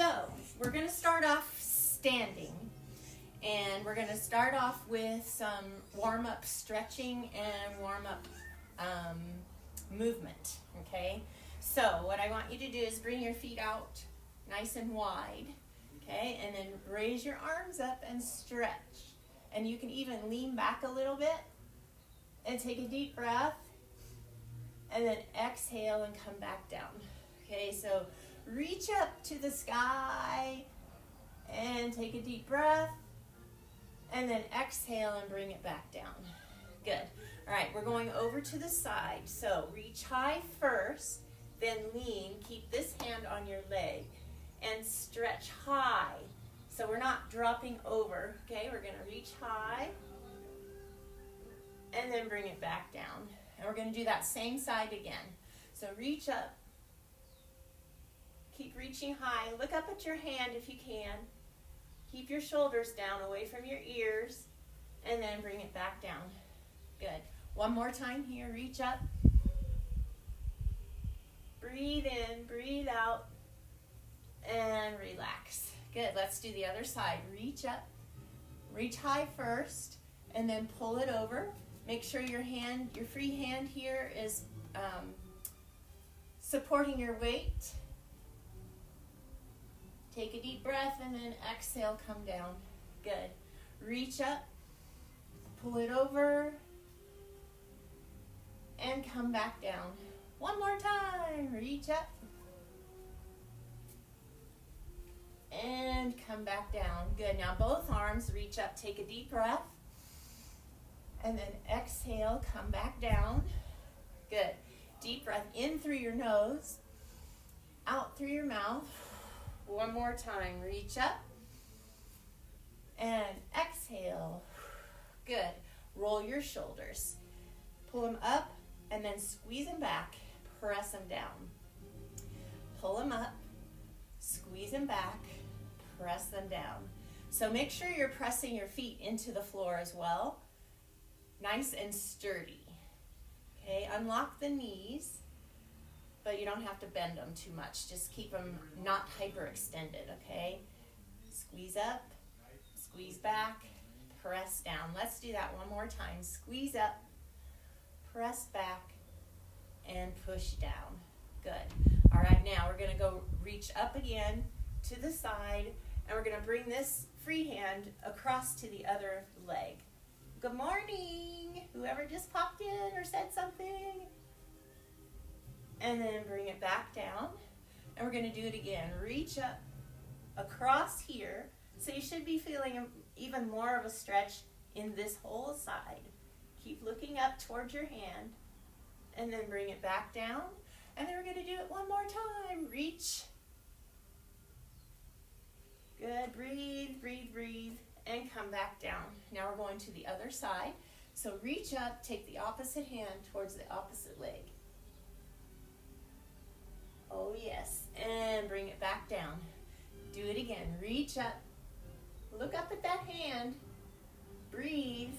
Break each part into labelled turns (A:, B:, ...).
A: So we're going to start off standing, and we're going to start off with some warm-up stretching and warm-up movement, okay? So what I want you to do is bring your feet out nice and wide, okay? And then raise your arms up and stretch. And you can even lean back a little bit and take a deep breath, and then exhale and come back down. Okay, so reach up to the sky and take a deep breath, and then exhale and bring it back down. Good. All right, we're going over to the side. So reach high first, then lean. Keep this hand on your leg and stretch high. So we're not dropping over, okay? We're going to reach high and then bring it back down. And we're going to do that same side again. So reach up. Keep reaching high. Look up at your hand if you can. Keep your shoulders down away from your ears, and then bring it back down. Good. One more time here. Reach up. Breathe in, breathe out, and relax. Good. Let's do the other side. Reach up. Reach high first, and then pull it over. Make sure your free hand here is supporting your weight. Take a deep breath and then exhale, come down. Good. Reach up, pull it over, and come back down. One more time. Reach up and come back down. Good. Now both arms reach up, take a deep breath, and then exhale, come back down. Good. Deep breath in through your nose, out through your mouth. One more time. Reach up and exhale. Good. Roll your shoulders. Pull them up and then squeeze them back. Press them down. Pull them up, squeeze them back, press them down. So make sure you're pressing your feet into the floor as well. Nice and sturdy. Okay, unlock the knees, but you don't have to bend them too much. Just keep them not hyperextended, okay? Squeeze up, squeeze back, press down. Let's do that one more time. Squeeze up, press back, and push down. Good. All right, now we're going to go reach up again to the side, and we're going to bring this free hand across to the other leg. Good morning, whoever just popped in or said something. And then bring it back down. And we're going to do it again. Reach up across here. So you should be feeling even more of a stretch in this whole side. Keep looking up towards your hand. And then bring it back down. And then we're going to do it one more time. Reach. Good. Breathe, breathe, breathe. And come back down. Now we're going to the other side. So reach up, take the opposite hand towards the opposite leg. Oh yes, and bring it back down. Do it again. Reach up, look up at that hand, breathe,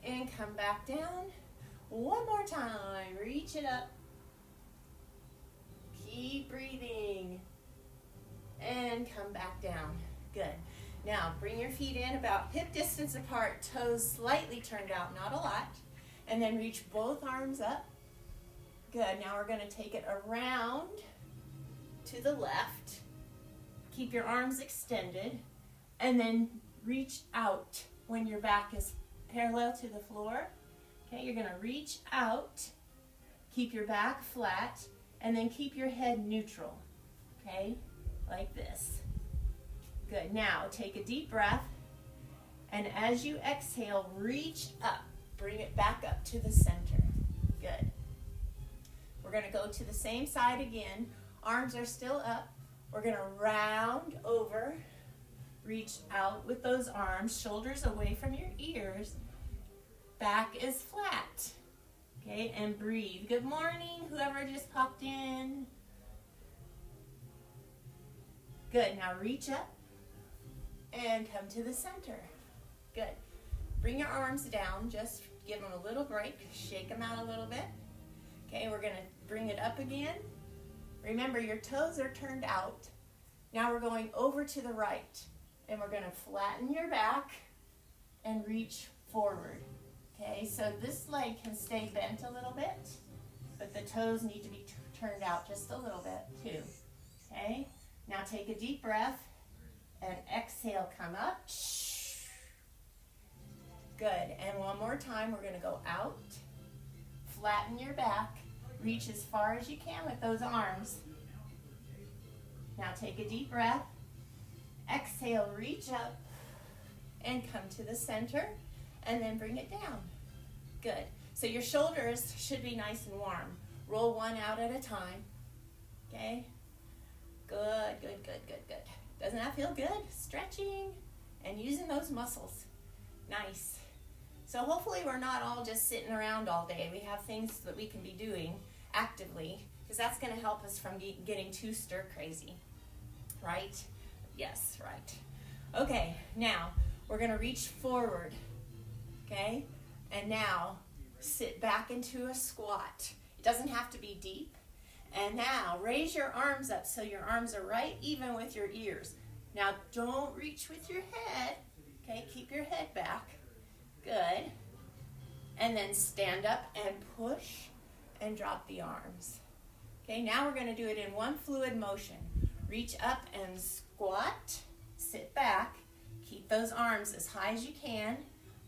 A: and come back down. One more time. Reach it up. Keep breathing, and come back down. Good. Now, bring your feet in about hip distance apart, toes slightly turned out, not a lot. And then reach both arms up. Good. Now we're going to take it around to the left. Keep your arms extended. And then reach out when your back is parallel to the floor. Okay, you're going to reach out. Keep your back flat. And then keep your head neutral. Okay, like this. Good. Now, take a deep breath, and as you exhale, reach up. Bring it back up to the center. Good. We're going to go to the same side again. Arms are still up. We're going to round over, reach out with those arms, shoulders away from your ears. Back is flat. Okay, and breathe. Good morning, whoever just popped in. Good. Now reach up and come to the center. Good. Bring your arms down. Just give them a little break. Shake them out a little bit. Okay, we're going to bring it up again. Remember, your toes are turned out. Now we're going over to the right, and we're gonna flatten your back and reach forward. Okay, so this leg can stay bent a little bit, but the toes need to be turned out just a little bit too. Okay, now take a deep breath and exhale, come up. Good, and one more time, we're gonna go out, flatten your back, reach as far as you can with those arms. Now take a deep breath, exhale, reach up, and come to the center, and then bring it down. Good, so your shoulders should be nice and warm. Roll one out at a time, okay? Good, good, good, good, good. Doesn't that feel good? Stretching and using those muscles. Nice. So hopefully we're not all just sitting around all day. We have things that we can be doing actively, because that's going to help us from getting too stir crazy. Right? Yes, right. Okay, now we're going to reach forward. Okay? And now sit back into a squat. It doesn't have to be deep. And now raise your arms up so your arms are right even with your ears. Now don't reach with your head. Okay, keep your head back. Good. And then stand up and push and drop the arms. Okay, now we're going to do it in one fluid motion. Reach up and squat. Sit back. Keep those arms as high as you can.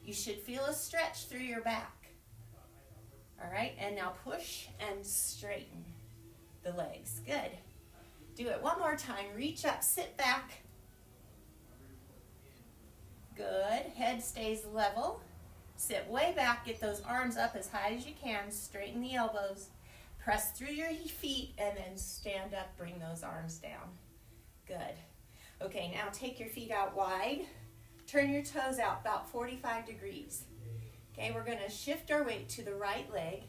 A: You should feel a stretch through your back. All right, and now push and straighten the legs. Good. Do it one more time. Reach up, sit back. Good. Head stays level. Sit way back. Get those arms up as high as you can. Straighten the elbows. Press through your feet and then stand up. Bring those arms down. Good. Okay, now take your feet out wide. Turn your toes out about 45 degrees. Okay, we're going to shift our weight to the right leg.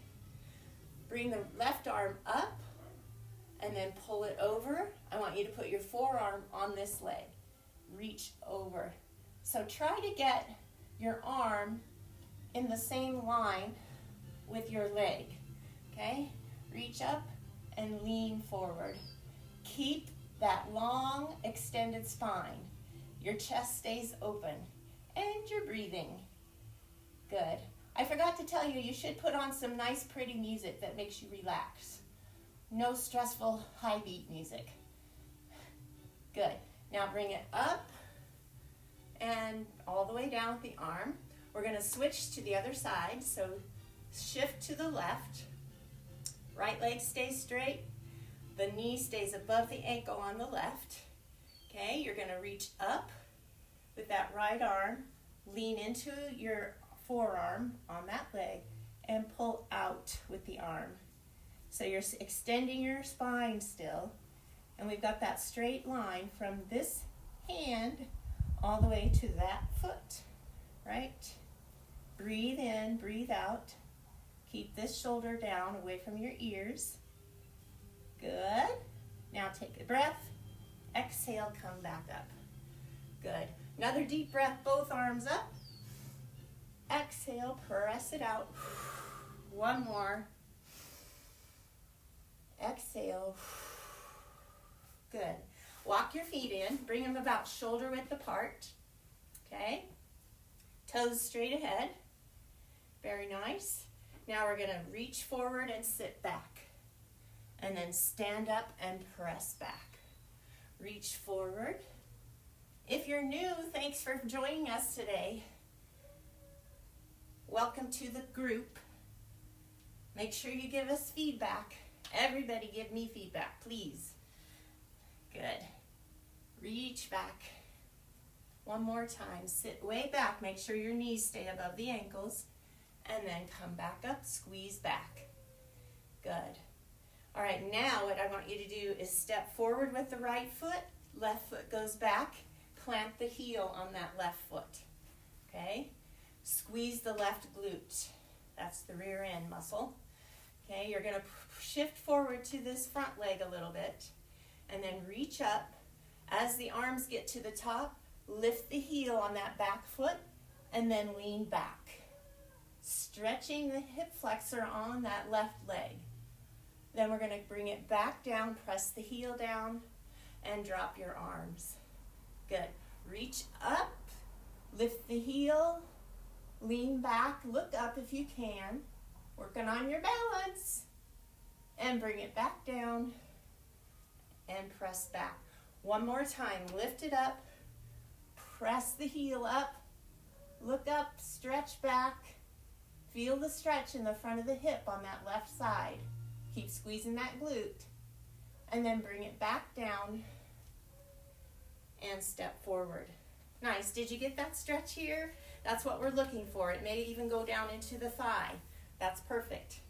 A: Bring the left arm up and then pull it over. I want you to put your forearm on this leg. Reach over. So try to get your arm in the same line with your leg. Okay? Reach up and lean forward. Keep that long extended spine. Your chest stays open and you're breathing. Good. I forgot to tell you, you should put on some nice pretty music that makes you relax. No stressful high beat music. Good. Now bring it up and all the way down with the arm. We're going to switch to the other side. So shift to the left. Right leg stays straight. The knee stays above the ankle on the left. Okay, you're going to reach up with that right arm. Lean into your forearm on that leg and pull out with the arm. So you're extending your spine still. And we've got that straight line from this hand all the way to that foot, right? Breathe in, breathe out. Keep this shoulder down away from your ears. Good. Now take a breath. Exhale, come back up. Good. Another deep breath, both arms up. Exhale, press it out. One more. Exhale. Good. Walk your feet in. Bring them about shoulder width apart. Okay. Toes straight ahead. Very nice. Now we're going to reach forward and sit back. And then stand up and press back. Reach forward. If you're new, thanks for joining us today. Welcome to the group. Make sure you give us feedback. Everybody give me feedback, please. Good. Reach back. One more time. Sit way back. Make sure your knees stay above the ankles. And then come back up. Squeeze back. Good. All right, now what I want you to do is step forward with the right foot. Left foot goes back. Plant the heel on that left foot. Okay? Squeeze the left glute. That's the rear end muscle. Okay, you're going to shift forward to this front leg a little bit. And then reach up. As the arms get to the top, lift the heel on that back foot. And then lean back. Stretching the hip flexor on that left leg. Then we're going to bring it back down, press the heel down, and drop your arms. Good. Reach up, lift the heel, lean back, look up if you can, working on your balance, and bring it back down and press back. One more time, lift it up, press the heel up, look up, stretch back, feel the stretch in the front of the hip on that left side. Keep squeezing that glute, and then bring it back down and step forward. Nice. Did you get that stretch here? That's what we're looking for. It may even go down into the thigh. That's perfect.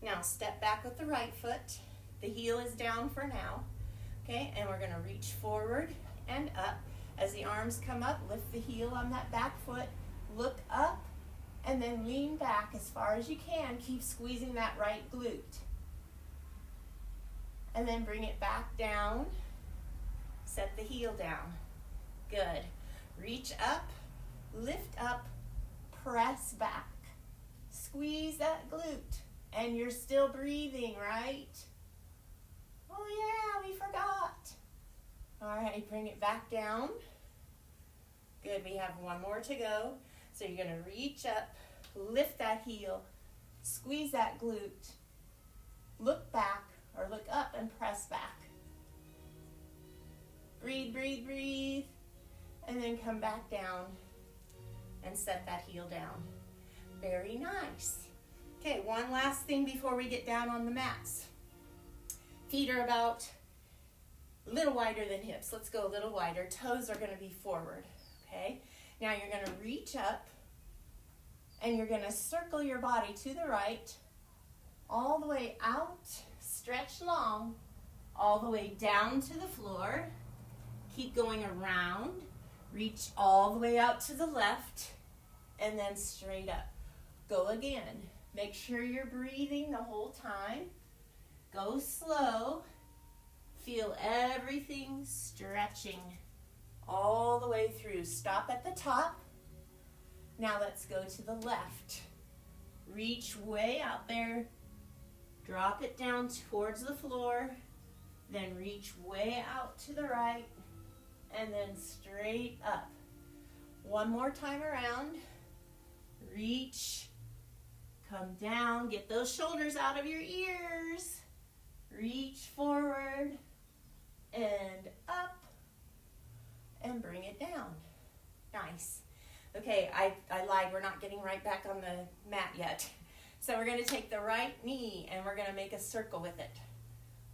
A: Now step back with the right foot. The heel is down for now. Okay, and we're going to reach forward and up. As the arms come up, lift the heel on that back foot, look up, and then lean back as far as you can. Keep squeezing that right glute. And then bring it back down. Set the heel down. Good. Reach up, lift up, press back. Squeeze that glute. And you're still breathing, right? Oh yeah, we forgot. All right, bring it back down. Good, we have one more to go. So you're gonna reach up, lift that heel, squeeze that glute, look back or look up and press back. Breathe, breathe, breathe, and then come back down and set that heel down. Very nice. Okay, one last thing before we get down on the mats. Feet are about a little wider than hips. Let's go a little wider. Toes are gonna be forward, okay? Now you're gonna reach up and you're gonna circle your body to the right, all the way out, stretch long, all the way down to the floor. Keep going around, reach all the way out to the left, and then straight up. Go again. Make sure you're breathing the whole time. Go slow. Feel everything stretching all the way through. Stop at the top. Now let's go to the left. Reach way out there. Drop it down towards the floor. Then reach way out to the right. And then straight up. One more time around. Reach. Come down. Get those shoulders out of your ears. Reach forward. And up. And bring it down. Nice. Okay, I lied. We're not getting right back on the mat yet. So we're going to take the right knee and we're going to make a circle with it.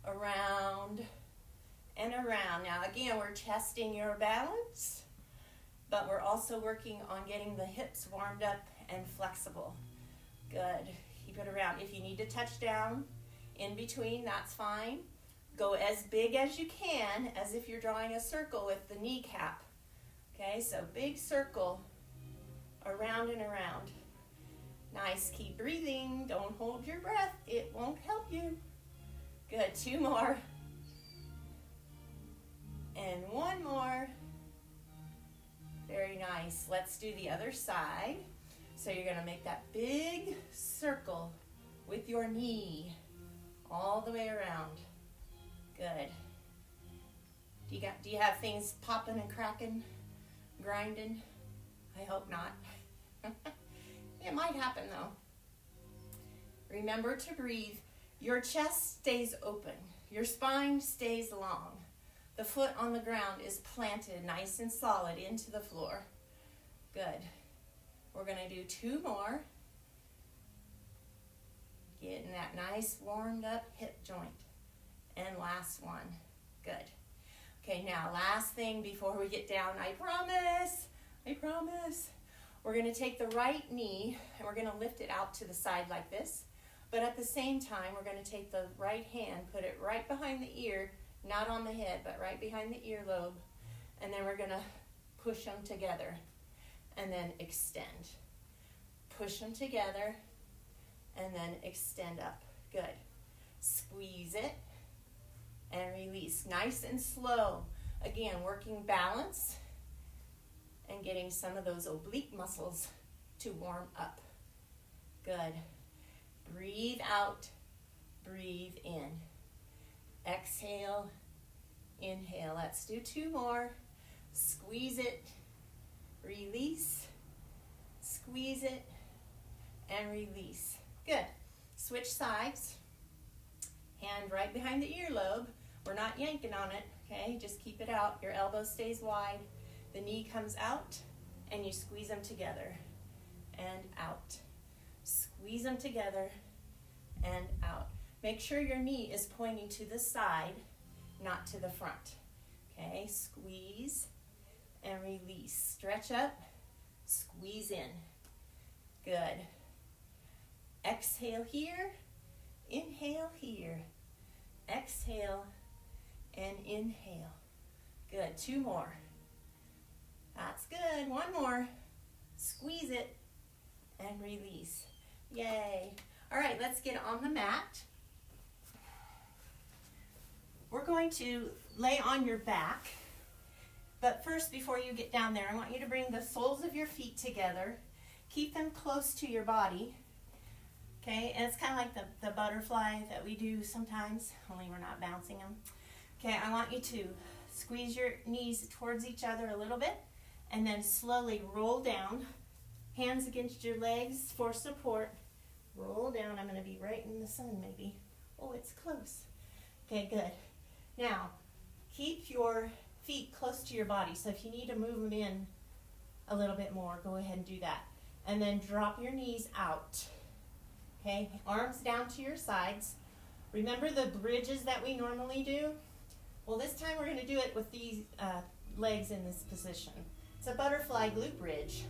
A: Around and around. Now again, we're testing your balance, but we're also working on getting the hips warmed up and flexible. Good. Keep it around. If you need to touch down in between, that's fine. Go as big as you can, as if you're drawing a circle with the kneecap. Okay, so big circle around and around. Nice. Keep breathing. Don't hold your breath. It won't help you. Good. Two more. And one more. Very nice. Let's do the other side. So you're going to make that big circle with your knee all the way around. Good. Do you have things popping and cracking, grinding? I hope not. It might happen though. Remember to breathe. Your chest stays open. Your spine stays long. The foot on the ground is planted nice and solid into the floor. Good. We're going to do two more. Getting that nice warmed up hip joint. And last one. Good. Okay, now last thing before we get down, I promise. We're going to take the right knee and we're going to lift it out to the side like this. But at the same time, we're going to take the right hand, put it right behind the ear, not on the head, but right behind the earlobe. And then we're going to push them together and then extend. Push them together and then extend up. Good. Squeeze it and release. Nice and slow. Again, working balance and getting some of those oblique muscles to warm up. Good. Breathe out, breathe in. Exhale, inhale. Let's do 2 more. Squeeze it, release, squeeze it, and release. Good. Switch sides. Hand right behind the earlobe. We're not yanking on it, okay? Just keep it out. Your elbow stays wide. The knee comes out, and you squeeze them together and out. Squeeze them together and out. Make sure your knee is pointing to the side, not to the front. Okay, squeeze and release. Stretch up, squeeze in. Good. Exhale here, inhale here. Exhale and inhale. Good, 2 more. That's good, 1 more. Squeeze it and release. Yay. All right, let's get on the mat. We're going to lay on your back, but first, before you get down there, I want you to bring the soles of your feet together. Keep them close to your body, okay? And it's kind of like the butterfly that we do sometimes, only we're not bouncing them. Okay, I want you to squeeze your knees towards each other a little bit, and then slowly roll down, hands against your legs for support. Roll down. I'm going to be right in the sun maybe. Oh, it's close. Okay, good. Now, keep your feet close to your body. So if you need to move them in a little bit more, go ahead and do that. And then drop your knees out. Okay, arms down to your sides. Remember the bridges that we normally do? Well, this time we're going to do it with these legs in this position. It's a butterfly glute bridge.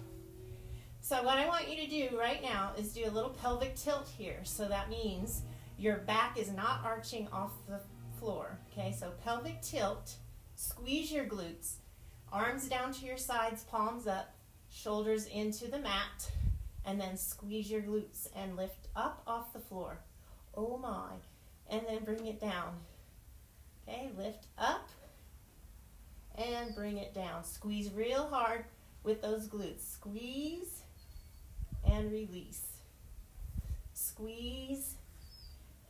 A: So what I want you to do right now is do a little pelvic tilt here. So that means your back is not arching off the floor. Okay, so pelvic tilt, squeeze your glutes, arms down to your sides, palms up, shoulders into the mat, and then squeeze your glutes and lift up off the floor. Oh my. And then bring it down. Okay, lift up and bring it down. Squeeze real hard with those glutes. Squeeze and release. Squeeze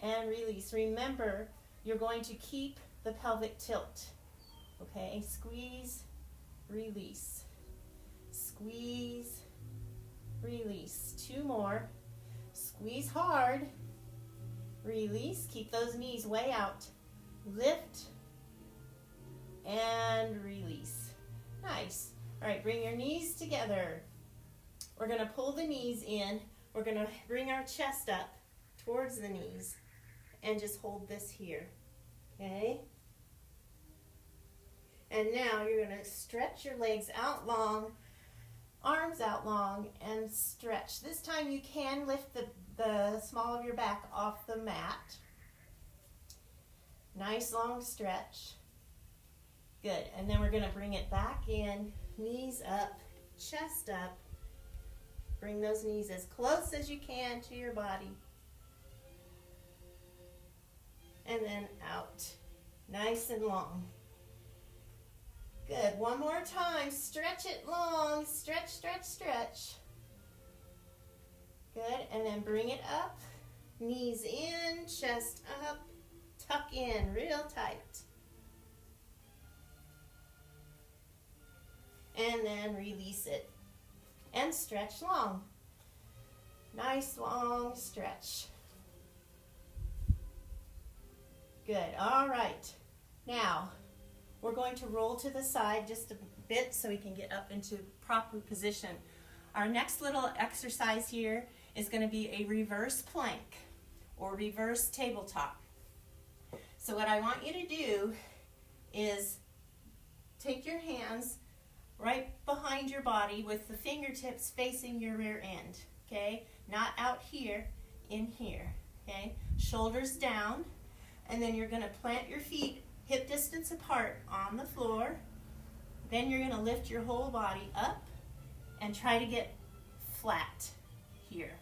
A: and release. Remember, you're going to keep the pelvic tilt. Okay, squeeze, release. Squeeze, release. 2 more. Squeeze hard. Release. Keep those knees way out. Lift and release. Nice. All right, bring your knees together. We're going to pull the knees in. We're going to bring our chest up towards the knees and just hold this here. Okay? And now you're going to stretch your legs out long, arms out long, and stretch. This time you can lift the small of your back off the mat. Nice long stretch. Good. And then we're going to bring it back in, knees up, chest up. Bring those knees as close as you can to your body. And then out. Nice and long. Good. 1 more time. Stretch it long. Stretch, stretch, stretch. Good. And then bring it up. Knees in, chest up. Tuck in real tight. And then release it. And stretch long. Nice long stretch. Good. All right. Now, we're going to roll to the side just a bit so we can get up into proper position. Our next little exercise here is going to be a reverse plank or reverse tabletop. So what I want you to do is take your hands right behind your body with the fingertips facing your rear end, okay? Not out here, in here, okay? Shoulders down, and then you're going to plant your feet hip distance apart on the floor. Then you're going to lift your whole body up and try to get flat here,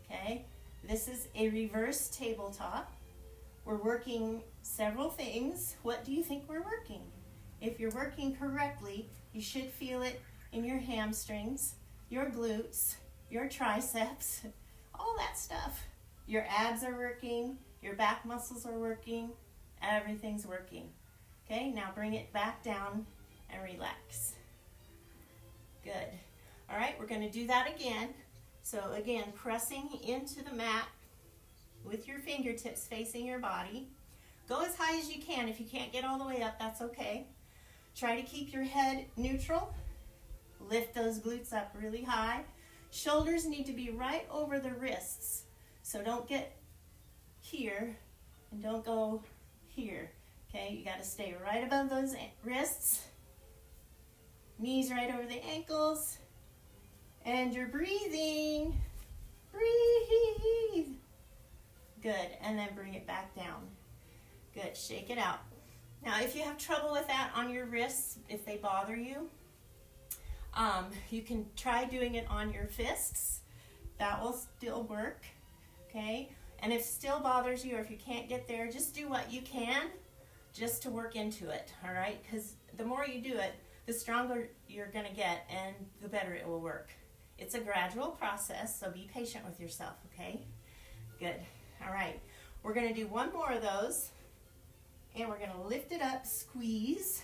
A: okay? This is a reverse tabletop. We're working several things. What do you think we're working? If you're working correctly, you should feel it in your hamstrings, your glutes, your triceps, all that stuff. Your abs are working, your back muscles are working, everything's working. Okay, now bring it back down and relax. Good. All right, we're going to do that again. So again, pressing into the mat with your fingertips facing your body. Go as high as you can. If you can't get all the way up, that's okay. Try to keep your head neutral. Lift those glutes up really high. Shoulders need to be right over the wrists. So don't get here and don't go here. Okay, you got to stay right above those wrists. Knees right over the ankles. And you're breathing. Breathe. Good, and then bring it back down. Good, shake it out. Now, if you have trouble with that on your wrists, if they bother you, you can try doing it on your fists. That will still work, okay? And if it still bothers you or if you can't get there, just do what you can just to work into it, all right? Because the more you do it, the stronger you're going to get and the better it will work. It's a gradual process, so be patient with yourself, okay? Good. All right. We're going to do one more of those, and we're going to lift it up, squeeze.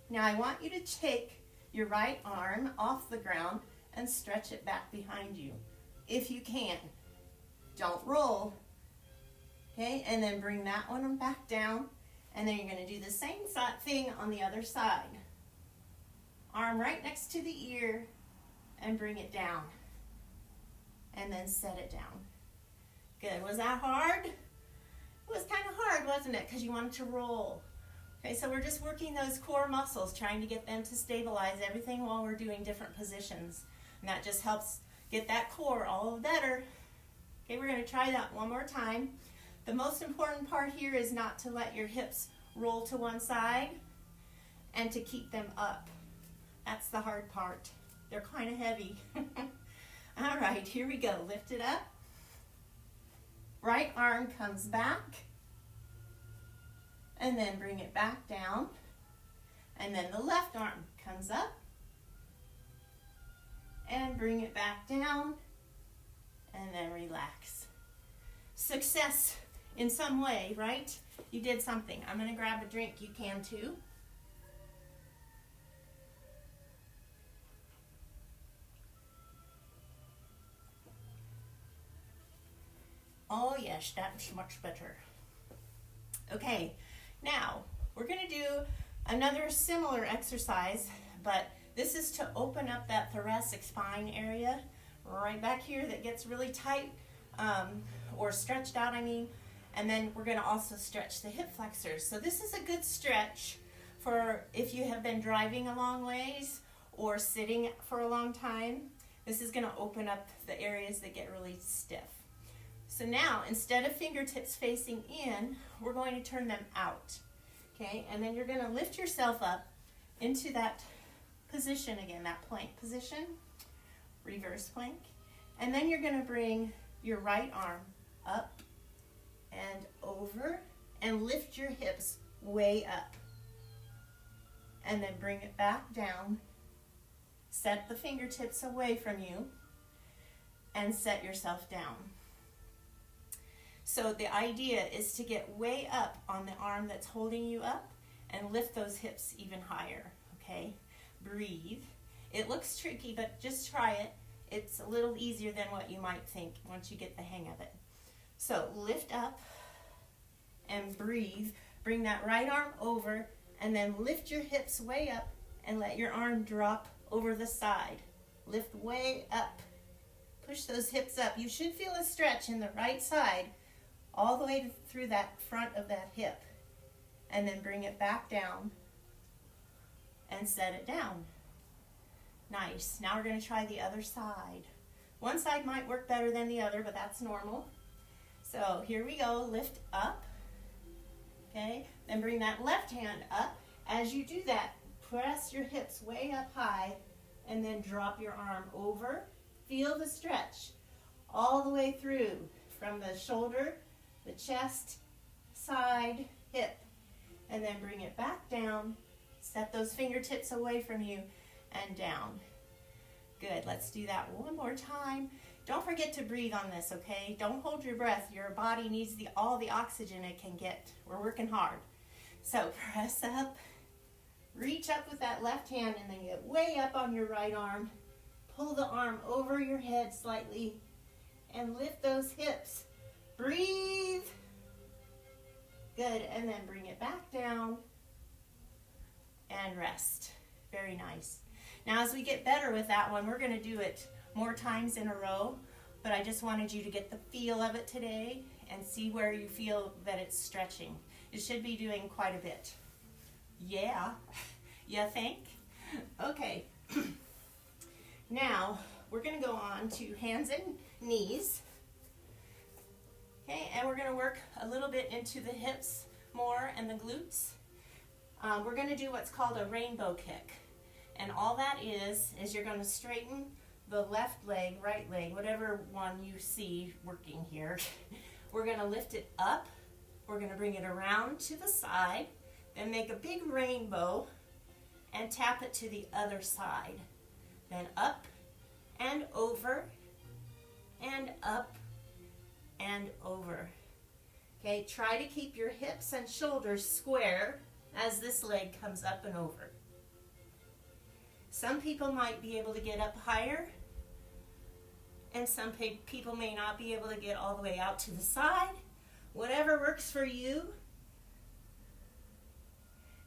A: Now, I want you to take your right arm off the ground and stretch it back behind you, if you can. Don't roll, okay? And then bring that one back down, and then you're going to do the same thing on the other side. Arm right next to the ear, and bring it down, and then set it down. Good. Was that hard? It was kind of hard, wasn't it? Because you wanted to roll. Okay, so we're just working those core muscles, trying to get them to stabilize everything while we're doing different positions. And that just helps get that core all better. Okay, we're going to try that one more time. The most important part here is not to let your hips roll to one side and to keep them up. That's the hard part. They're kind of heavy. All right, here we go. Lift it up. Right arm comes back. And then bring it back down. And then the left arm comes up. And bring it back down. And then relax. Success in some way, right? You did something. I'm going to grab a drink. You can too. Oh yes, that's much better. Okay, now we're going to do another similar exercise, but this is to open up that thoracic spine area right back here that gets really tight, or stretched out, I mean, and then we're going to also stretch the hip flexors. So this is a good stretch for if you have been driving a long ways or sitting for a long time. This is going to open up the areas that get really stiff. So now, instead of fingertips facing in, we're going to turn them out, okay? And then you're going to lift yourself up into that position again, that plank position, reverse plank. And then you're going to bring your right arm up and over and lift your hips way up. And then bring it back down. Set the fingertips away from you and set yourself down. So the idea is to get way up on the arm that's holding you up and lift those hips even higher, okay? Breathe. It looks tricky, but just try it. It's a little easier than what you might think once you get the hang of it. So lift up and breathe. Bring that right arm over and then lift your hips way up and let your arm drop over the side. Lift way up. Push those hips up. You should feel a stretch in the right side all the way through that front of that hip. And then bring it back down and set it down. Nice. Now we're going to try the other side. One side might work better than the other, but that's normal. So here we go. Lift up. Okay. Then bring that left hand up. As you do that, press your hips way up high and then drop your arm over. Feel the stretch all the way through from the shoulder, the chest, side, hip, and then bring it back down. Set those fingertips away from you and down. Good. Let's do that one more time. Don't forget to breathe on this, okay? Don't hold your breath. Your body needs all the oxygen it can get. We're working hard. So press up, reach up with that left hand and then get way up on your right arm. Pull the arm over your head slightly and lift those hips. Breathe. Good, and then bring it back down and rest. Very nice. Now as we get better with that one, we're gonna do it more times in a row, but I just wanted you to get the feel of it today and see where you feel that it's stretching. It should be doing quite a bit. Yeah, you think? Okay. Now, we're gonna go on to hands and knees. Okay, and we're gonna work a little bit into the hips more and the glutes. We're gonna do what's called a rainbow kick. And all that is you're gonna straighten the left leg, right leg, whatever one you see working here. We're gonna lift it up. We're gonna bring it around to the side, then make a big rainbow and tap it to the other side. Then up and over and up and over. Okay, try to keep your hips and shoulders square as this leg comes up and over. Some people might be able to get up higher, and some people may not be able to get all the way out to the side. Whatever works for you,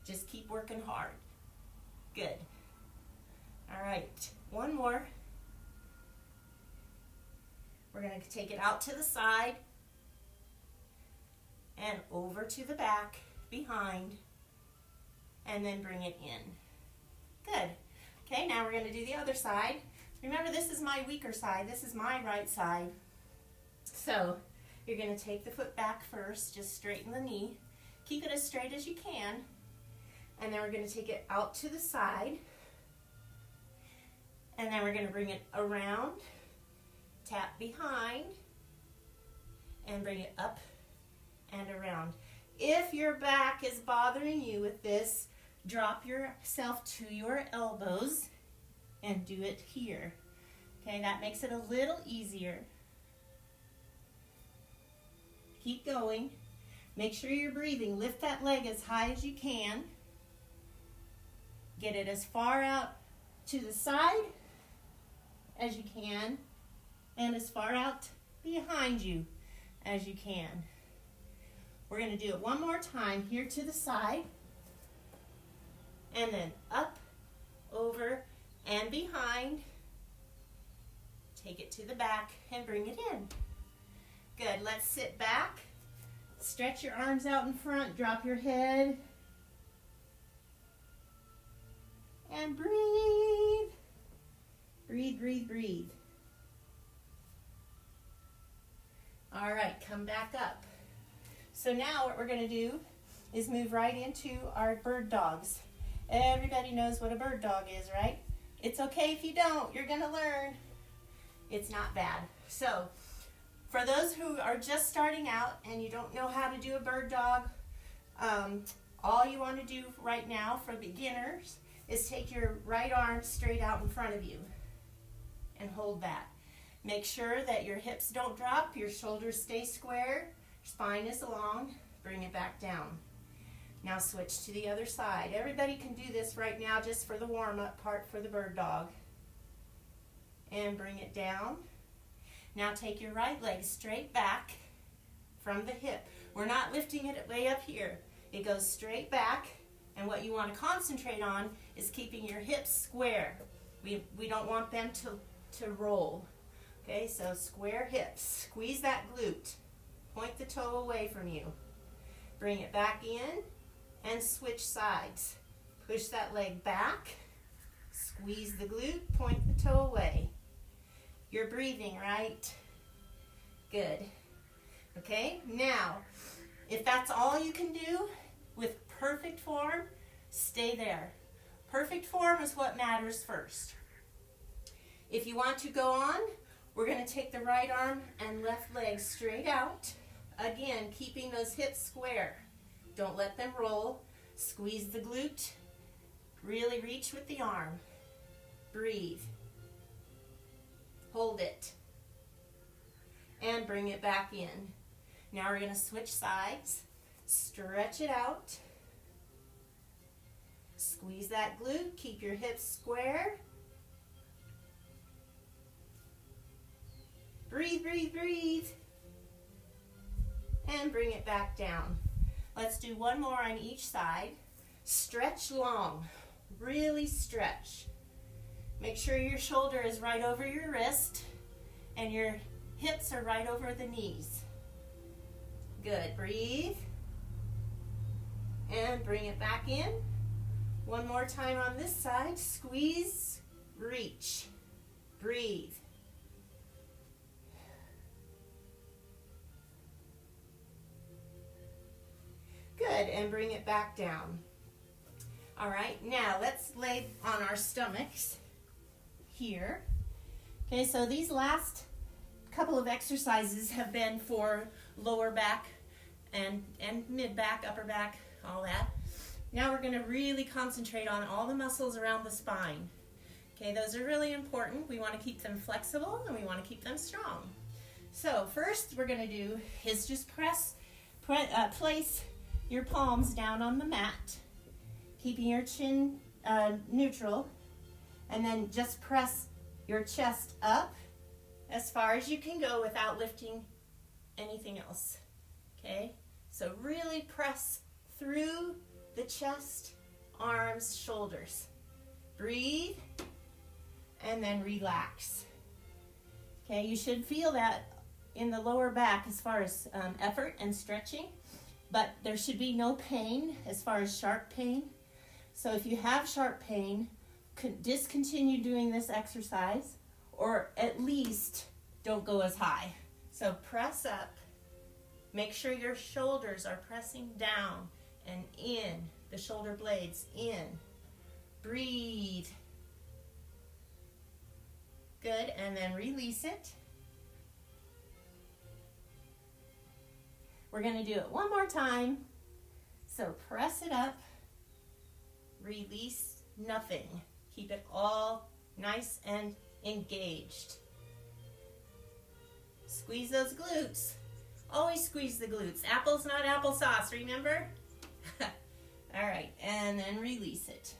A: just keep working hard. Good. All right, one more. We're going to take it out to the side and over to the back, behind, and then bring it in. Good. Okay, now we're going to do the other side. Remember, this is my weaker side. This is my right side. So you're going to take the foot back first, just straighten the knee. Keep it as straight as you can. And then we're going to take it out to the side. And then we're going to bring it around, tap behind, and bring it up and around. If your back is bothering you with this, drop yourself to your elbows and do it here. Okay, that makes it a little easier. Keep going. Make sure you're breathing. Lift that leg as high as you can. Get it as far out to the side as you can and as far out behind you as you can. We're going to do it one more time here to the side and then up, over, and behind. Take it to the back and bring it in. Good. Let's sit back. Stretch your arms out in front. Drop your head. And breathe. Breathe, breathe, breathe. All right, come back up. So now what we're going to do is move right into our bird dogs. Everybody knows what a bird dog is, right? It's okay if you don't. You're going to learn. It's not bad. So for those who are just starting out and you don't know how to do a bird dog, all you want to do right now for beginners is take your right arm straight out in front of you and hold that. Make sure that your hips don't drop, your shoulders stay square, your spine is long. Bring it back down. Now switch to the other side. Everybody can do this right now just for the warm-up part for the bird dog. And bring it down. Now take your right leg straight back from the hip. We're not lifting it way up here. It goes straight back, and what you want to concentrate on is keeping your hips square. We don't want them to roll. Okay, so square hips. Squeeze that glute. Point the toe away from you. Bring it back in and switch sides. Push that leg back. Squeeze the glute. Point the toe away. You're breathing, right? Good. Okay, now, if that's all you can do with perfect form, stay there. Perfect form is what matters first. If you want to go on, we're going to take the right arm and left leg straight out. Again, keeping those hips square. Don't let them roll. Squeeze the glute. Really reach with the arm. Breathe. Hold it. And bring it back in. Now we're going to switch sides. Stretch it out. Squeeze that glute, keep your hips square. Breathe, breathe, breathe. And bring it back down. Let's do one more on each side. Stretch long, really stretch. Make sure your shoulder is right over your wrist and your hips are right over the knees. Good, breathe. And bring it back in. One more time on this side. Squeeze, reach, breathe. Good, and bring it back down. All right, now let's lay on our stomachs here. Okay, so these last couple of exercises have been for lower back and mid back, upper back, all that. Now we're gonna really concentrate on all the muscles around the spine. Okay, those are really important. We wanna keep them flexible and we wanna keep them strong. So first we're gonna do is just place your palms down on the mat, keeping your chin neutral, and then just press your chest up as far as you can go without lifting anything else. Okay, so really press through the chest, arms, shoulders. Breathe, and then relax. Okay, you should feel that in the lower back as far as effort and stretching, but there should be no pain as far as sharp pain. So if you have sharp pain, discontinue doing this exercise, or at least don't go as high. So press up. Make sure your shoulders are pressing down and in, the shoulder blades in. Breathe. Good, and then release it. We're gonna do it one more time. So press it up, release nothing. Keep it all nice and engaged. Squeeze those glutes. Always squeeze the glutes. Apple's not applesauce, remember? All right, and then release it.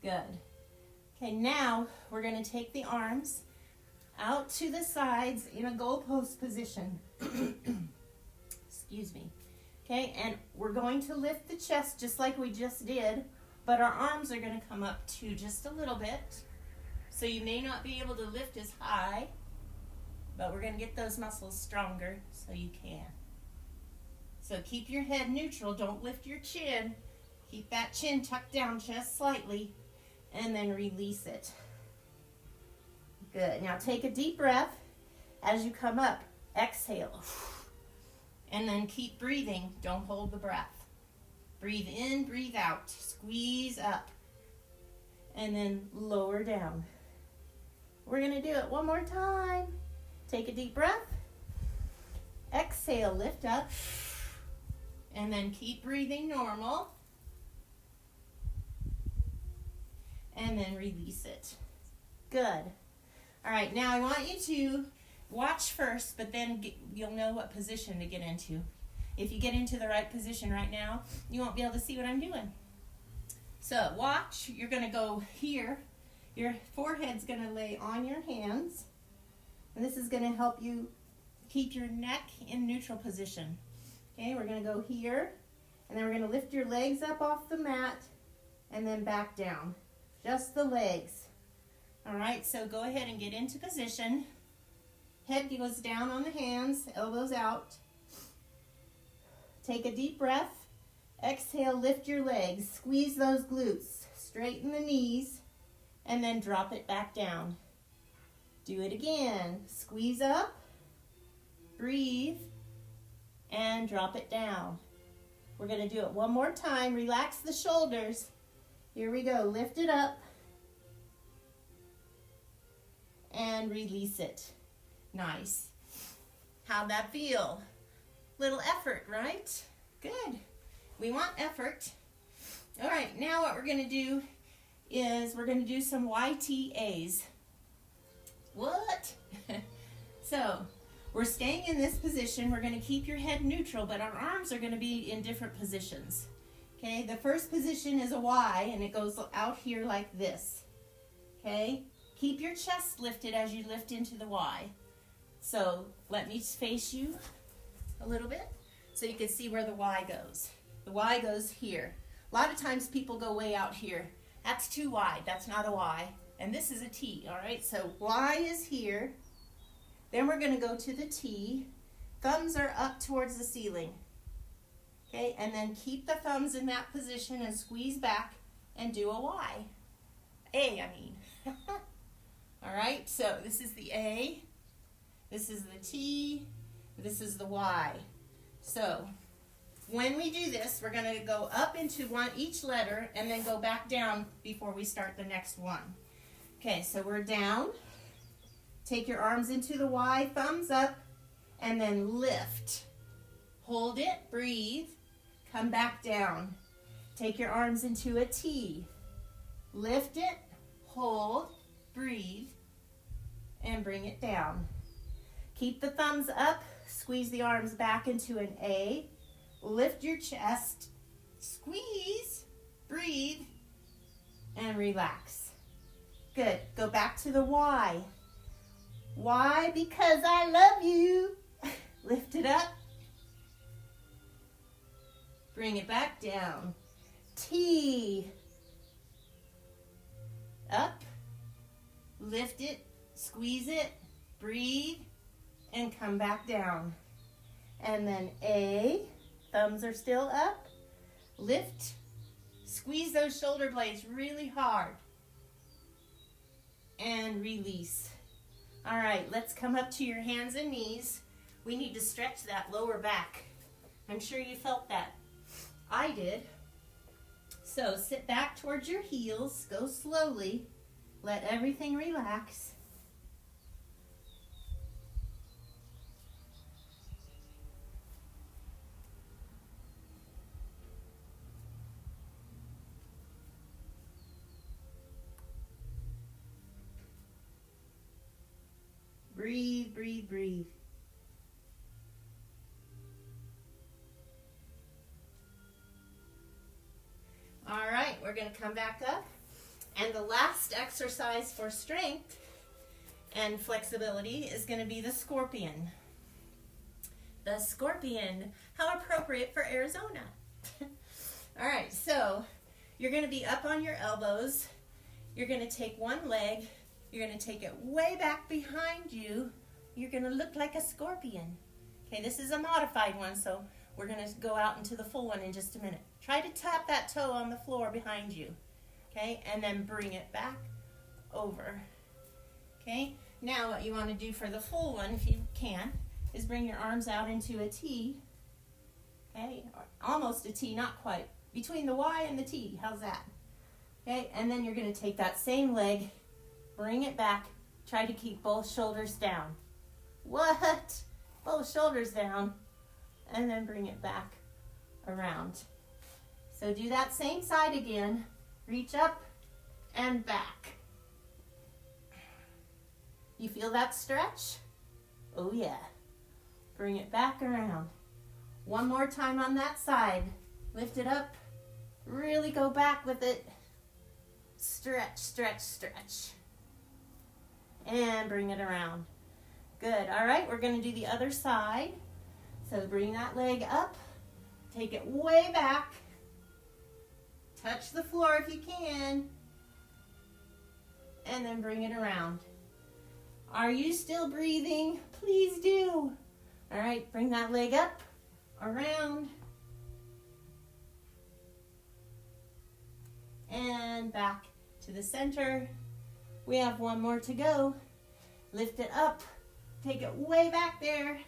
A: Good. Okay, now we're gonna take the arms out to the sides in a goalpost position. Excuse me. Okay, and we're going to lift the chest just like we just did, but our arms are gonna come up too just a little bit. So you may not be able to lift as high, but we're gonna get those muscles stronger so you can. So keep your head neutral, don't lift your chin. Keep that chin tucked down just slightly, and then release it. Good, now take a deep breath. As you come up, exhale. And then keep breathing, don't hold the breath. Breathe in, breathe out, squeeze up, and then lower down. We're gonna do it one more time. Take a deep breath. Exhale, lift up, and then keep breathing normal. And then release it. Good. All right, now I want you to watch first, but then you'll know what position to get into. If you get into the right position right now, you won't be able to see what I'm doing. So watch, you're gonna go here. Your forehead's gonna lay on your hands. And this is gonna help you keep your neck in neutral position. Okay, we're gonna go here, and then we're gonna lift your legs up off the mat, and then back down. Just the legs. All right, so go ahead and get into position. Head goes down on the hands, elbows out. Take a deep breath. Exhale, lift your legs. Squeeze those glutes. Straighten the knees, and then drop it back down. Do it again. Squeeze up, breathe, and drop it down. We're gonna do it one more time. Relax the shoulders. Here we go, lift it up and release it. Nice. How'd that feel? Little effort, right? Good. We want effort. All right, now what we're gonna do is we're gonna do some YTAs. What? So, we're staying in this position. We're gonna keep your head neutral, but our arms are gonna be in different positions. Okay, the first position is a Y, and it goes out here like this. Okay, keep your chest lifted as you lift into the Y. So let me face you a little bit so you can see where the Y goes. The Y goes here. A lot of times people go way out here. That's too wide. That's not a Y. And this is a T, all right? So Y is here. Then we're going to go to the T. Thumbs are up towards the ceiling. Okay, and then keep the thumbs in that position and squeeze back and do a Y. A, I mean. All right, so this is the A. This is the T. This is the Y. So when we do this, we're going to go up into each letter and then go back down before we start the next one. Okay, so we're down. Take your arms into the Y, thumbs up, and then lift. Hold it, breathe, come back down. Take your arms into a T. Lift it, hold, breathe, and bring it down. Keep the thumbs up, squeeze the arms back into an A. Lift your chest, squeeze, breathe, and relax. Good. Go back to the Y. Y because I love you. Lift it up. Bring it back down. T. Up. Lift it, squeeze it, breathe, and come back down. And then A. Thumbs are still up. Lift. Squeeze those shoulder blades really hard. And release. All right, let's come up to your hands and knees. We need to stretch that lower back. I'm sure you felt that. I did. So sit back towards your heels. Go slowly. Let everything relax. Breathe, breathe, breathe. All right, we're going to come back up. And the last exercise for strength and flexibility is going to be the scorpion. The scorpion, how appropriate for Arizona. All right, so you're going to be up on your elbows. You're going to take one leg. You're going to take it way back behind you. You're going to look like a scorpion. Okay, this is a modified one, so we're going to go out into the full one in just a minute. Try to tap that toe on the floor behind you. Okay, and then bring it back over. Okay, now what you want to do for the full one, if you can, is bring your arms out into a T. Okay, almost a T, not quite. Between the Y and the T, how's that? Okay, and then you're going to take that same leg, bring it back, try to keep both shoulders down. What? Both shoulders down, and then bring it back around. So do that same side again. Reach up and back. You feel that stretch? Oh yeah. Bring it back around. One more time on that side. Lift it up. Really go back with it. Stretch, stretch, stretch. And bring it around. Good. All right, we're going to do the other side. So bring that leg up. Take it way back. Touch the floor if you can. And then bring it around. Are you still breathing? Please do. All right, bring that leg up, around, and back to the center. We have one more to go. Lift it up. Take it way back there.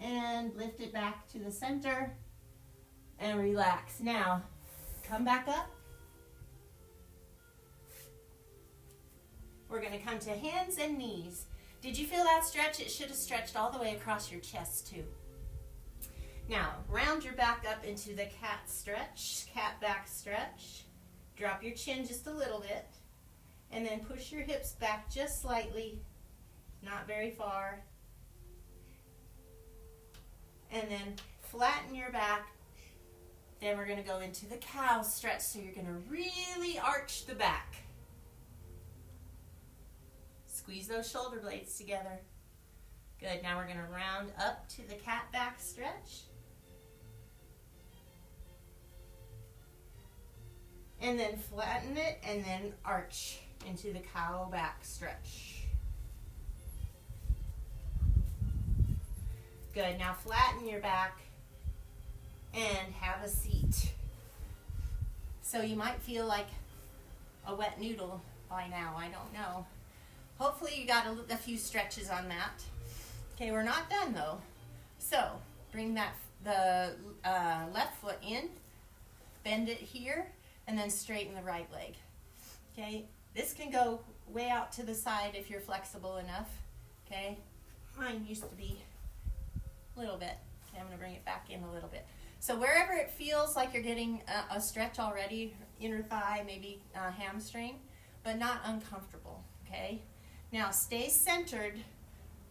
A: And lift it back to the center. And relax. Now, come back up. We're going to come to hands and knees. Did you feel that stretch? It should have stretched all the way across your chest too. Now, round your back up into the cat stretch, cat back stretch. Drop your chin just a little bit. And then push your hips back just slightly, not very far. And then flatten your back Then we're going to go into the cow stretch, so you're going to really arch the back. Squeeze those shoulder blades together. Good. Now we're going to round up to the cat back stretch. And then flatten it and then arch into the cow back stretch. Good. Now flatten your back and have a seat. So you might feel like a wet noodle by now. I don't know. Hopefully you got a few stretches on that. Okay, we're not done though. So bring the left foot in, bend it here, and then straighten the right leg. Okay, this can go way out to the side if you're flexible enough. Okay, mine used to be a little bit. Okay, I'm going to bring it back in a little bit. So wherever it feels like you're getting a stretch already, inner thigh, maybe hamstring, but not uncomfortable. Okay, now stay centered.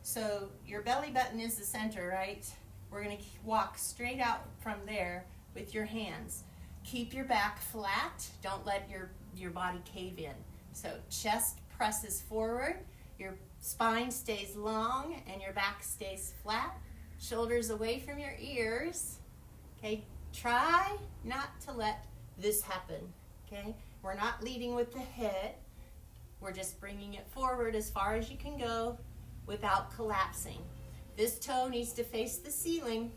A: So your belly button is the center, right? We're going to walk straight out from there with your hands. Keep your back flat. Don't let your body cave in. So chest presses forward, your spine stays long, and your back stays flat. Shoulders away from your ears. Okay, try not to let this happen. Okay, we're not leading with the head. We're just bringing it forward as far as you can go without collapsing. This toe needs to face the ceiling.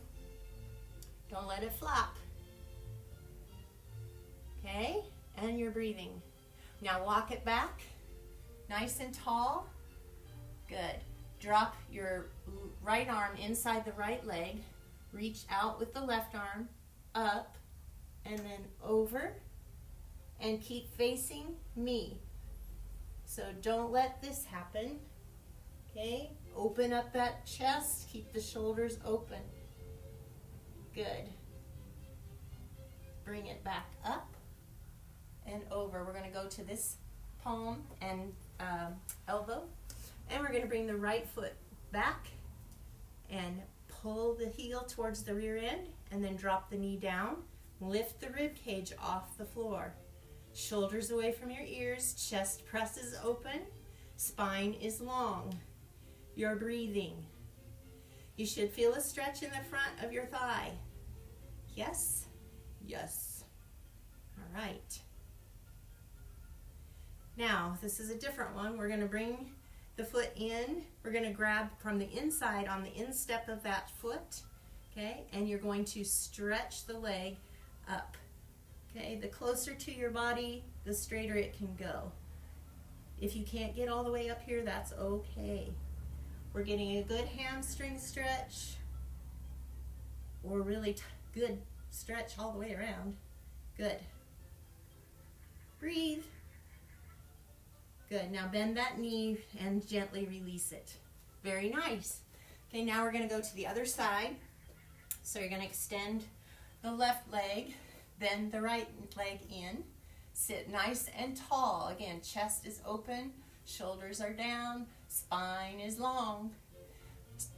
A: Don't let it flop. Okay, and you're breathing. Now walk it back, nice and tall. Good. Drop your right arm inside the right leg. Reach out with the left arm, up, and then over, and keep facing me. So don't let this happen. Okay, open up that chest, keep the shoulders open. Good. Bring it back up and over. We're going to go to this palm and elbow, and we're going to bring the right foot back and pull the heel towards the rear end, and then drop the knee down. Lift the rib cage off the floor. Shoulders away from your ears, chest presses open, spine is long. You're breathing. You should feel a stretch in the front of your thigh. Yes? Yes. All right. Now, this is a different one. We're going to bring the foot in. We're going to grab from the inside on the instep of that foot, okay? And you're going to stretch the leg up, okay? The closer to your body, the straighter it can go. If you can't get all the way up here, that's okay. We're getting a good hamstring stretch, or really good stretch all the way around. Good. Breathe. Good. Now bend that knee and gently release it. Very nice. Okay, now we're going to go to the other side. So you're going to extend the left leg, bend the right leg in, sit nice and tall. Again, chest is open, shoulders are down, spine is long.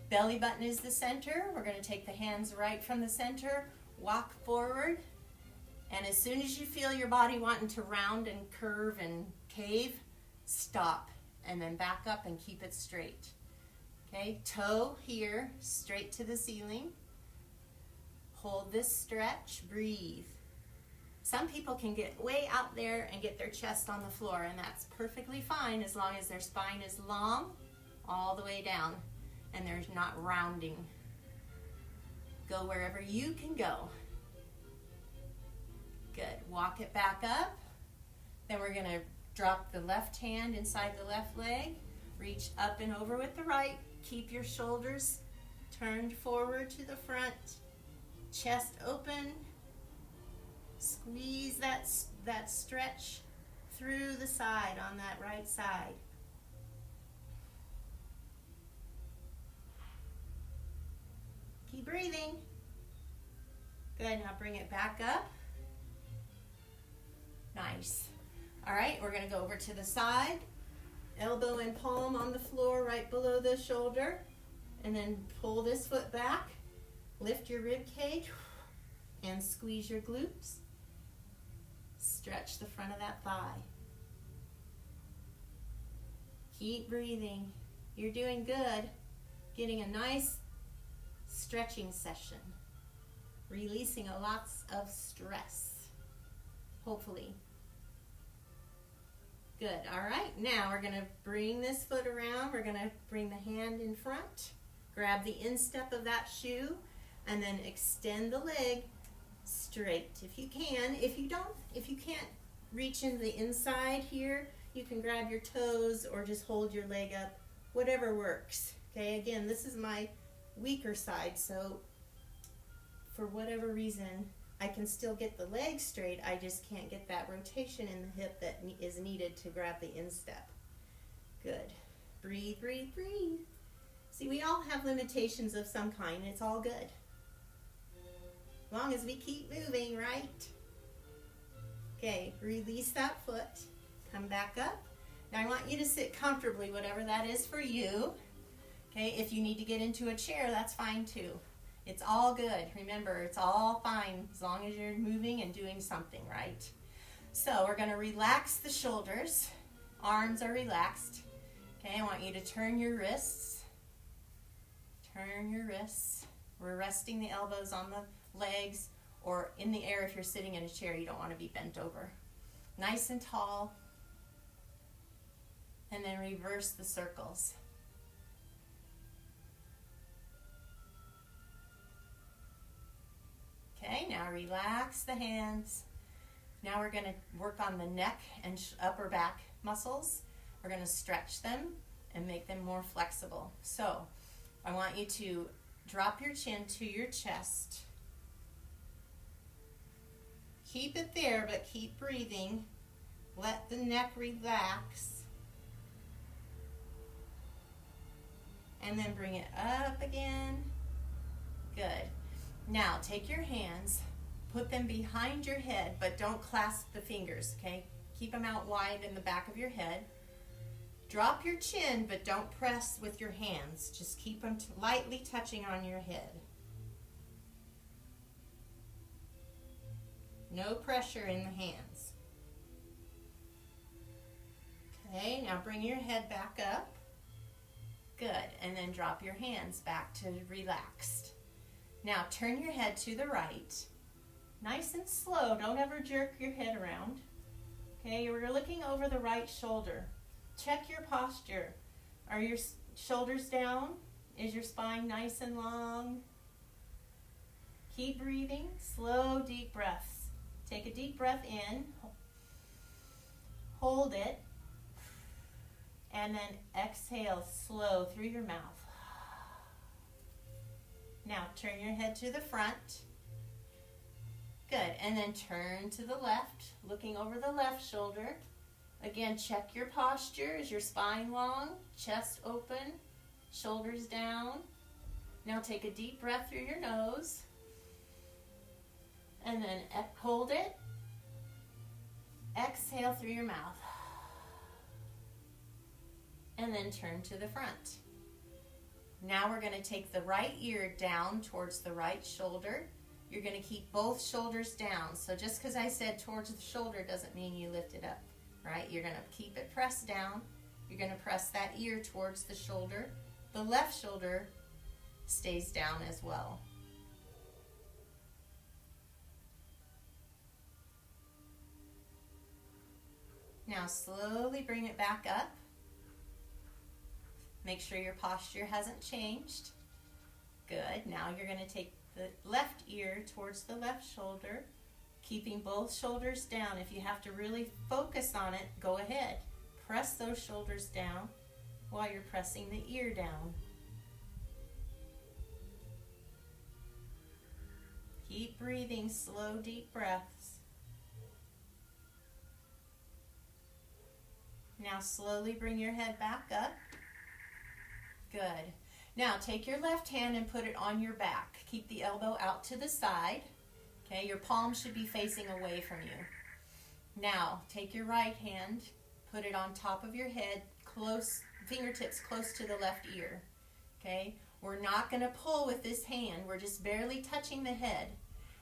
A: Belly button is the center. We're going to take the hands right from the center, walk forward, and as soon as you feel your body wanting to round and curve and cave, stop, and then back up and keep it straight. Okay, toe here, straight to the ceiling. Hold this stretch, breathe. Some people can get way out there and get their chest on the floor, and that's perfectly fine as long as their spine is long all the way down and there's not rounding. Go wherever you can go. Good. Walk it back up. Then we're going to drop the left hand inside the left leg. Reach up and over with the right. Keep your shoulders turned forward to the front. Chest open. Squeeze that stretch through the side on that right side. Keep breathing. Good. Now bring it back up. Nice. All right, we're going to go over to the side. Elbow and palm on the floor right below the shoulder. And then pull this foot back. Lift your rib cage and and squeeze your glutes. Stretch the front of that thigh. Keep breathing. You're doing good. Getting a nice stretching session. Releasing a lots of stress. Hopefully. Good. All right. Now we're going to bring this foot around. We're going to bring the hand in front. Grab the instep of that shoe. And then extend the leg straight if you can. If you can't reach into the inside here, you can grab your toes or just hold your leg up. Whatever works. Okay, again, this is my weaker side, so for whatever reason, I can still get the leg straight. I just can't get that rotation in the hip that is needed to grab the instep. Good. Breathe, breathe, breathe. See, we all have limitations of some kind. It's all good. As long as we keep moving, right? Okay, release that foot. Come back up. Now I want you to sit comfortably, whatever that is for you. Okay, if you need to get into a chair, that's fine too. It's all good. Remember, it's all fine as long as you're moving and doing something, right? So we're going to relax the shoulders. Arms are relaxed. Okay, I want you to turn your wrists. Turn your wrists. We're resting the elbows on the legs or in the air if you're sitting in a chair. You don't want to be bent over. Nice and tall. And then reverse the circles. Okay, now relax the hands. Now we're going to work on the neck and upper back muscles. We're going to stretch them and make them more flexible. So I want you to drop your chin to your chest. Keep it there, but keep breathing. Let the neck relax. And then bring it up again. Good. Now take your hands, put them behind your head, but don't clasp the fingers, okay? Keep them out wide in the back of your head. Drop your chin, but don't press with your hands. Just keep them lightly touching on your head. No pressure in the hands. Okay, now bring your head back up. Good, and then drop your hands back to relaxed. Now turn your head to the right. Nice and slow, don't ever jerk your head around. Okay, we're looking over the right shoulder. Check your posture. Are your shoulders down? Is your spine nice and long? Keep breathing, slow, deep breaths. Take a deep breath in, hold it, and then exhale slow through your mouth. Now turn your head to the front. Good, and then turn to the left, looking over the left shoulder. Again, check your posture. Is your spine long? Chest open, shoulders down. Now take a deep breath through your nose. And then hold it. Exhale through your mouth. And then turn to the front. Now we're going to take the right ear down towards the right shoulder. You're going to keep both shoulders down. So just because I said towards the shoulder doesn't mean you lift it up, right? You're going to keep it pressed down. You're going to press that ear towards the shoulder. The left shoulder stays down as well. Now slowly bring it back up. Make sure your posture hasn't changed. Good. Now you're going to take the left ear towards the left shoulder, keeping both shoulders down. If you have to really focus on it, go ahead. Press those shoulders down while you're pressing the ear down. Keep breathing, slow, deep breaths. Now slowly bring your head back up. Good. Now take your left hand and put it on your back. Keep the elbow out to the side. Okay, your palm should be facing away from you. Now take your right hand, put it on top of your head, close, fingertips close to the left ear. Okay, we're not going to pull with this hand. We're just barely touching the head.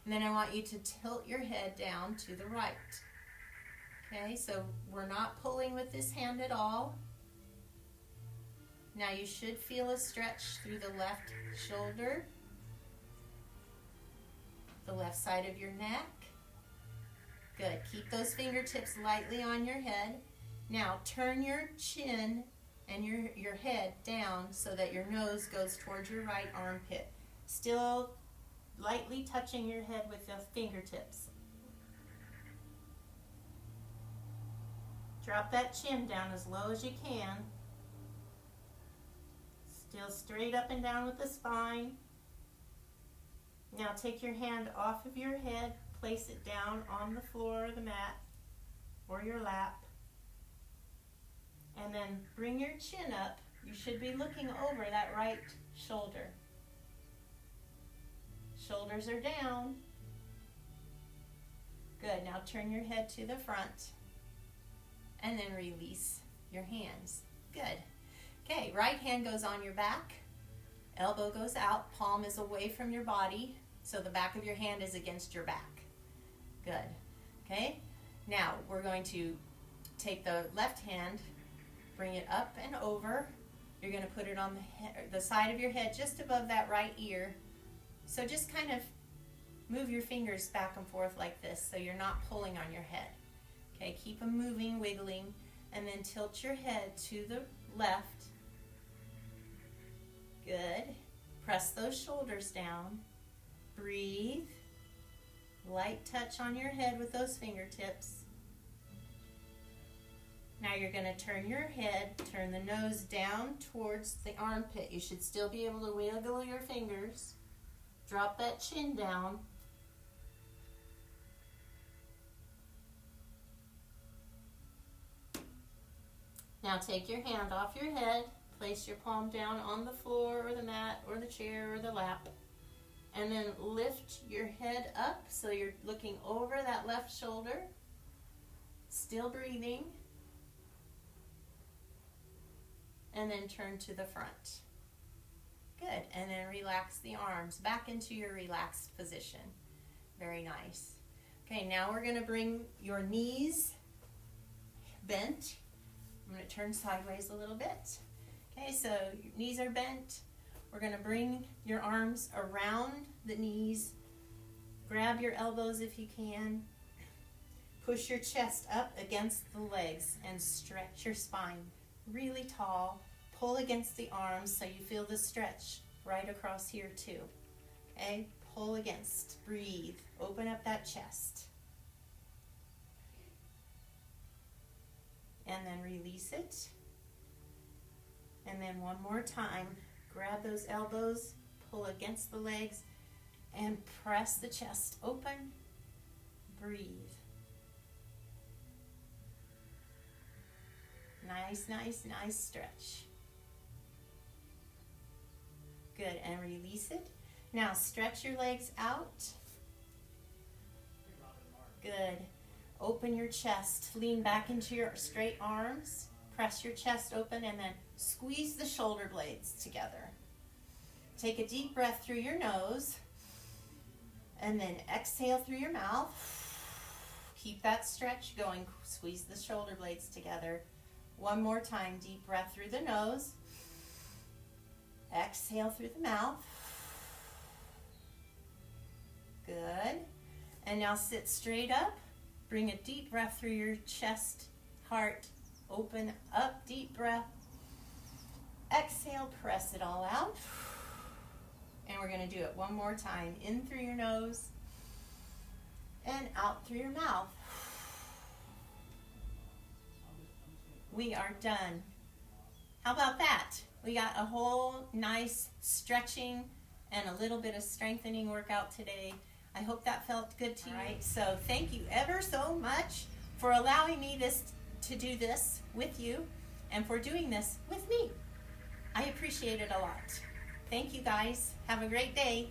A: And then I want you to tilt your head down to the right. Okay, so we're not pulling with this hand at all. Now you should feel a stretch through the left shoulder, the left side of your neck. Good. Keep those fingertips lightly on your head. Now turn your chin and your head down so that your nose goes towards your right armpit. Still lightly touching your head with the fingertips. Drop that chin down as low as you can. Still straight up and down with the spine. Now take your hand off of your head, place it down on the floor or the mat or your lap. And then bring your chin up. You should be looking over that right shoulder. Shoulders are down. Good. Now turn your head to the front. And then release your hands. Good. Okay, right hand goes on your back. Elbow goes out. Palm is away from your body. So the back of your hand is against your back. Good. Okay. Now we're going to take the left hand, bring it up and over. You're going to put it on the side of your head just above that right ear. So just kind of move your fingers back and forth like this so you're not pulling on your head. Okay, keep them moving, wiggling, and then tilt your head to the left. Good. Press those shoulders down. Breathe. Light touch on your head with those fingertips. Now you're going to turn your head, turn the nose down towards the armpit. You should still be able to wiggle your fingers. Drop that chin down. Now take your hand off your head, place your palm down on the floor or the mat or the chair or the lap, and then lift your head up so you're looking over that left shoulder, still breathing, and then turn to the front. Good, and then relax the arms back into your relaxed position. Very nice. Okay, now we're going to bring your knees bent. I'm going to turn sideways a little bit. Okay, so your knees are bent. We're going to bring your arms around the knees. Grab your elbows if you can. Push your chest up against the legs and stretch your spine really tall. Pull against the arms so you feel the stretch right across here too. Okay, pull against, breathe, open up that chest. And then release it. And then one more time, grab those elbows, pull against the legs, and press the chest open. Breathe. Nice, nice, nice stretch. Good, and release it. Now stretch your legs out. Good. Open your chest, lean back into your straight arms, press your chest open, and then squeeze the shoulder blades together. Take a deep breath through your nose, and then exhale through your mouth. Keep that stretch going, squeeze the shoulder blades together. One more time, deep breath through the nose, exhale through the mouth. Good. And now sit straight up. Bring a deep breath through your chest, heart, open up, deep breath. Exhale, press it all out. And we're going to do it one more time. In through your nose and out through your mouth. We are done. How about that? We got a whole nice stretching and a little bit of strengthening workout today. I hope that felt good to you. All right, so thank you ever so much for allowing me to do this with you and for doing this with me. I appreciate it a lot. Thank you guys. Have a great day.